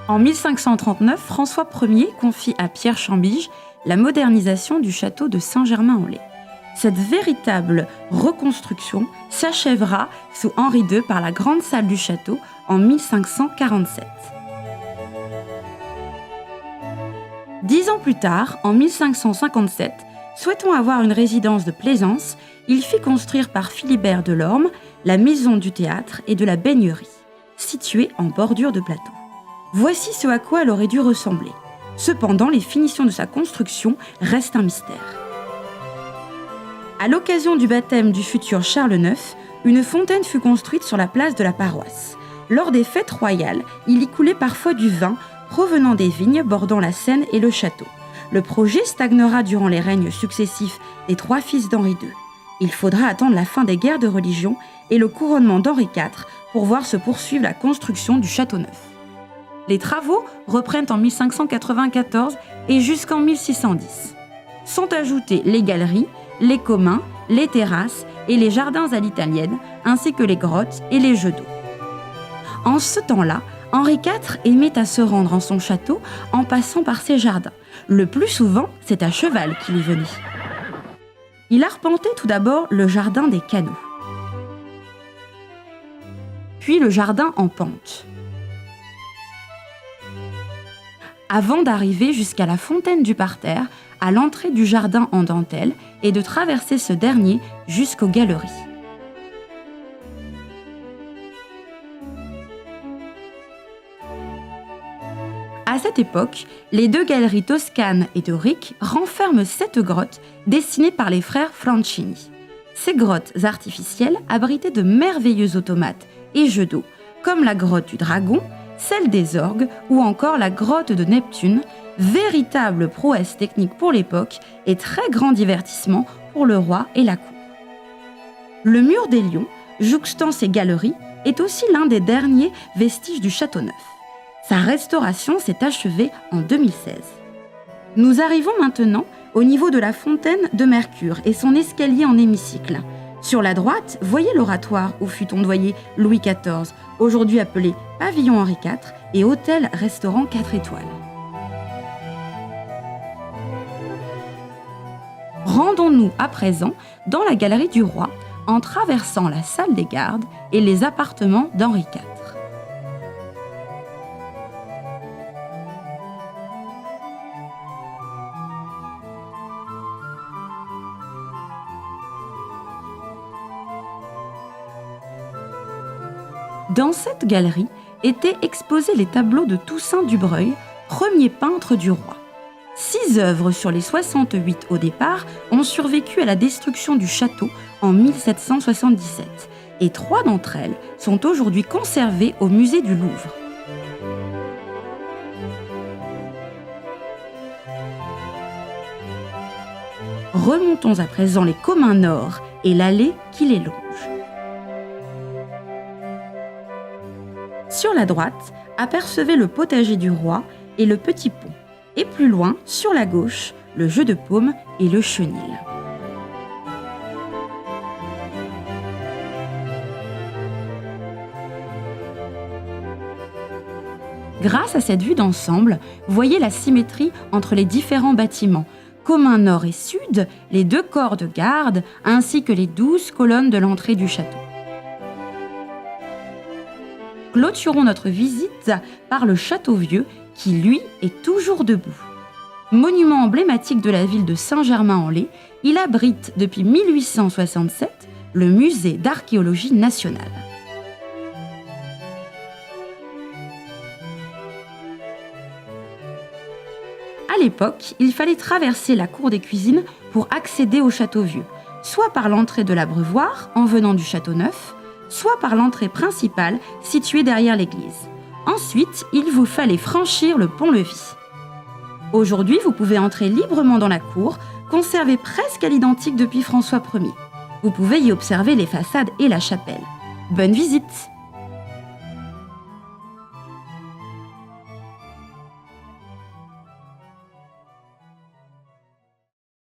En 1539, François Ier confie à Pierre Chambige la modernisation du château de Saint-Germain-en-Laye. Cette véritable reconstruction s'achèvera sous Henri II par la grande salle du château en 1547. 10 ans plus tard, en 1557, souhaitant avoir une résidence de plaisance, il fit construire par Philibert Delorme la maison du théâtre et de la baignerie, située en bordure de plateau. Voici ce à quoi elle aurait dû ressembler. Cependant, les finitions de sa construction restent un mystère. À l'occasion du baptême du futur Charles IX, une fontaine fut construite sur la place de la paroisse. Lors des fêtes royales, il y coulait parfois du vin provenant des vignes bordant la Seine et le château. Le projet stagnera durant les règnes successifs des 3 fils d'Henri II. Il faudra attendre la fin des guerres de religion et le couronnement d'Henri IV pour voir se poursuivre la construction du château neuf. Les travaux reprennent en 1594 et jusqu'en 1610. Sont ajoutées les galeries, les communs, les terrasses et les jardins à l'italienne, ainsi que les grottes et les jeux d'eau. En ce temps-là, Henri IV aimait à se rendre en son château en passant par ses jardins. Le plus souvent, c'est à cheval qu'il y venait. Il arpentait tout d'abord le jardin des Canaux, puis le jardin en pente, avant d'arriver jusqu'à la fontaine du parterre, à l'entrée du jardin en dentelle, et de traverser ce dernier jusqu'aux galeries. À cette époque, les 2 galeries toscanes et doriques renferment 7 grottes dessinées par les frères Francini. Ces grottes artificielles abritaient de merveilleux automates et jeux d'eau, comme la grotte du Dragon, celle des Orgues ou encore la grotte de Neptune, véritable prouesse technique pour l'époque et très grand divertissement pour le roi et la cour. Le mur des Lions, jouxtant ces galeries, est aussi l'un des derniers vestiges du château neuf. Sa restauration s'est achevée en 2016. Nous arrivons maintenant au niveau de la fontaine de Mercure et son escalier en hémicycle. Sur la droite, voyez l'oratoire où fut ondoyé Louis XIV, aujourd'hui appelé Pavillon Henri IV et hôtel-restaurant 4 étoiles. Rendons-nous à présent dans la galerie du roi en traversant la salle des gardes et les appartements d'Henri IV. Dans cette galerie étaient exposés les tableaux de Toussaint Dubreuil, premier peintre du roi. 6 œuvres sur les 68 au départ ont survécu à la destruction du château en 1777 et 3 d'entre elles sont aujourd'hui conservées au musée du Louvre. Remontons à présent les communs nord et l'allée qui les longe. Sur la droite, apercevez le potager du roi et le petit pont. Et plus loin, sur la gauche, le jeu de paume et le chenil. Grâce à cette vue d'ensemble, voyez la symétrie entre les différents bâtiments, communs nord et sud, les 2 corps de garde, ainsi que les 12 colonnes de l'entrée du château. Clôturons notre visite par le château vieux qui, lui, est toujours debout. Monument emblématique de la ville de Saint-Germain-en-Laye, il abrite depuis 1867 le musée d'archéologie nationale. À l'époque, il fallait traverser la cour des cuisines pour accéder au château vieux, soit par l'entrée de l'abreuvoir en venant du château neuf, soit par l'entrée principale située derrière l'église. Ensuite, il vous fallait franchir le pont-levis. Aujourd'hui, vous pouvez entrer librement dans la cour, conservée presque à l'identique depuis François Ier. Vous pouvez y observer les façades et la chapelle. Bonne visite!